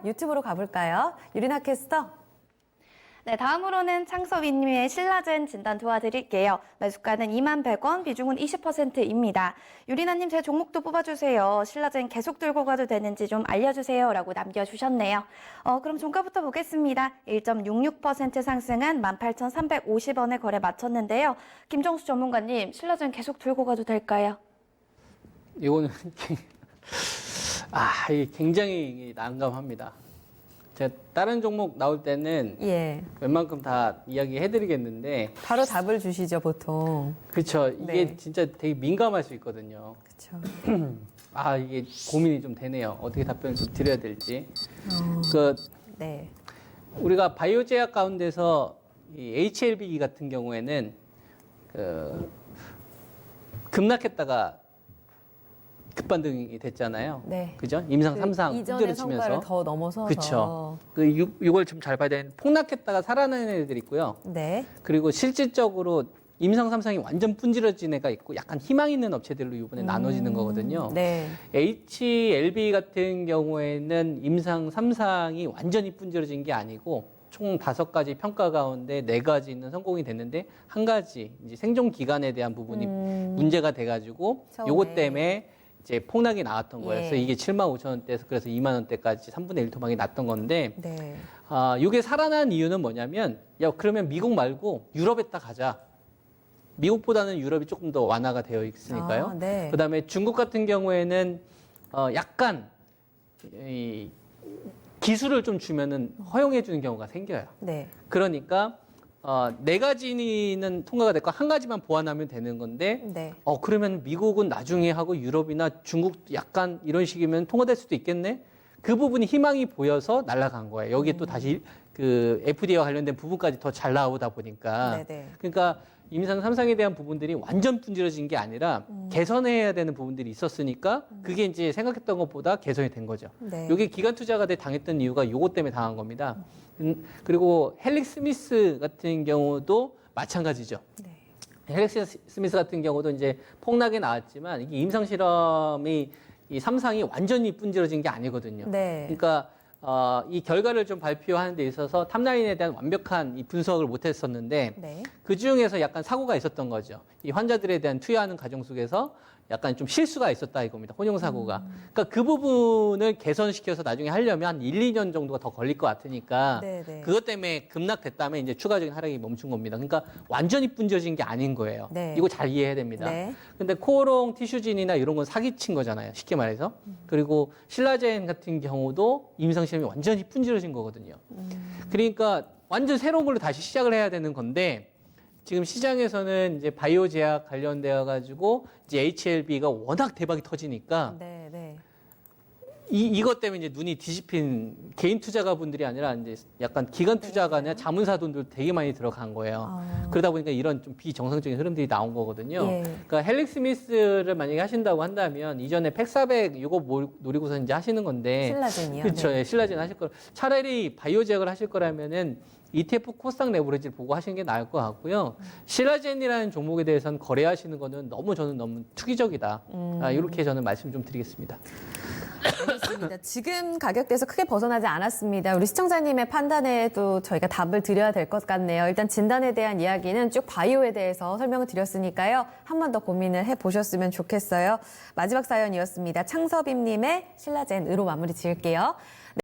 유튜브로 가볼까요? 유리나 캐스터. 네, 다음으로는 창섭이님의 신라젠 진단 도와드릴게요. 매수가는 21,100원, 비중은 20%입니다. 유리나님 제 종목도 뽑아주세요. 신라젠 계속 들고 가도 되는지 좀 알려주세요. 라고 남겨주셨네요. 그럼 종가부터 보겠습니다. 1.66% 상승한 18,350원에 거래 마쳤는데요. 김정수 전문가님, 신라젠 계속 들고 가도 될까요? 이거는 이게 굉장히 난감합니다. 제가 다른 종목 나올 때는 예. 웬만큼 다 이야기해드리겠는데 바로 답을 주시죠, 보통. 그렇죠. 이게 네. 진짜 되게 민감할 수 있거든요. 그렇죠. 이게 고민이 좀 되네요. 어떻게 답변을 좀 드려야 될지. 네. 우리가 바이오 제약 가운데서 이 HLB 같은 경우에는 급락했다가 급반등이 됐잖아요. 네. 그죠? 임상 3상 이전의 성과를 더 넘어서서. 그렇죠. 이걸 좀 잘 봐야 되는 폭락했다가 살아나는 애들이 있고요. 네. 그리고 실질적으로 임상 3상이 완전 분질러진 애가 있고 약간 희망 있는 업체들로 이번에 나눠지는 거거든요. 네. HLB 같은 경우에는 임상 3상이 완전히 분질러진 게 아니고 총 5가지 평가 가운데 4가지 있는 성공이 됐는데 한 가지 이제 생존 기간에 대한 부분이 문제가 돼가지고 처음에. 요것 때문에 이제 폭락이 나왔던 거예요. 예. 그래서 이게 75,000원대에서 그래서 2만 원대까지 3분의 1 토막이 났던 건데 네. 이게 살아난 이유는 뭐냐면 그러면 미국 말고 유럽에다 가자. 미국보다는 유럽이 조금 더 완화가 되어 있으니까요. 네. 그다음에 중국 같은 경우에는 약간 이 기술을 좀 주면은 허용해 주는 경우가 생겨요. 네. 그러니까 4가지는 통과가 됐고 한 가지만 보완하면 되는 건데 네. 그러면 미국은 나중에 하고 유럽이나 중국 약간 이런 식이면 통과될 수도 있겠네. 그 부분이 희망이 보여서 날아간 거예요. 여기에 또 다시 그 FDA와 관련된 부분까지 더 잘 나오다 보니까. 네네. 그러니까 임상 3상에 대한 부분들이 완전 분질러진 게 아니라 개선해야 되는 부분들이 있었으니까 그게 이제 생각했던 것보다 개선이 된 거죠. 네. 이게 기관 투자가 당했던 이유가 요것 때문에 당한 겁니다. 그리고 헬릭 스미스 같은 경우도 마찬가지죠. 네. 헬릭 스미스 같은 경우도 이제 폭락이 나왔지만 이게 임상 실험이 이 3상이 완전히 분질러진 게 아니거든요. 네. 그러니까 이 결과를 좀 발표하는 데 있어서 탑라인에 대한 완벽한 이 분석을 못했었는데 네. 그 중에서 약간 사고가 있었던 거죠. 이 환자들에 대한 투여하는 과정 속에서 약간 좀 실수가 있었다 이겁니다. 혼용사고가. 그러니까 그 부분을 개선시켜서 나중에 하려면 한 1, 2년 정도가 더 걸릴 것 같으니까 네네. 그것 때문에 급락됐다면 이제 추가적인 하락이 멈춘 겁니다. 그러니까 완전히 분져진 게 아닌 거예요. 네. 이거 잘 이해해야 됩니다. 네. 근데 코오롱 티슈진이나 이런 건 사기친 거잖아요. 쉽게 말해서. 그리고 신라젠 같은 경우도 임상시험이 완전히 분질러진 거거든요. 그러니까 완전 새로운 걸로 다시 시작을 해야 되는 건데 지금 시장에서는 이제 바이오 제약 관련되어 가지고 이제 HLB가 워낙 대박이 터지니까 네. 네. 이것 때문에 이제 눈이 뒤집힌 개인 투자가분들이 아니라 이제 약간 기관 투자가나 자문사 돈들 되게 많이 들어간 거예요. 그러다 보니까 이런 좀 비정상적인 흐름들이 나온 거거든요. 예. 그러니까 헬릭 스미스를 만약에 하신다고 한다면 이전에 팩400 이거 노리고서 이제 하시는 건데 신라젠이요. 그렇죠. 네. 예, 신라젠 하실 거. 차라리 바이오 제약을 하실 거라면은 ETF 코스닥 레버리지를 보고 하시는 게 나을 것 같고요. 신라젠이라는 종목에 대해서는 거래하시는 거는 저는 너무 투기적이다. 이렇게 저는 말씀 좀 드리겠습니다. 알겠습니다. 지금 가격대에서 크게 벗어나지 않았습니다. 우리 시청자님의 판단에도 저희가 답을 드려야 될 것 같네요. 일단 진단에 대한 이야기는 쭉 바이오에 대해서 설명을 드렸으니까요. 한 번 더 고민을 해보셨으면 좋겠어요. 마지막 사연이었습니다. 창섭임님의 신라젠으로 마무리 지을게요.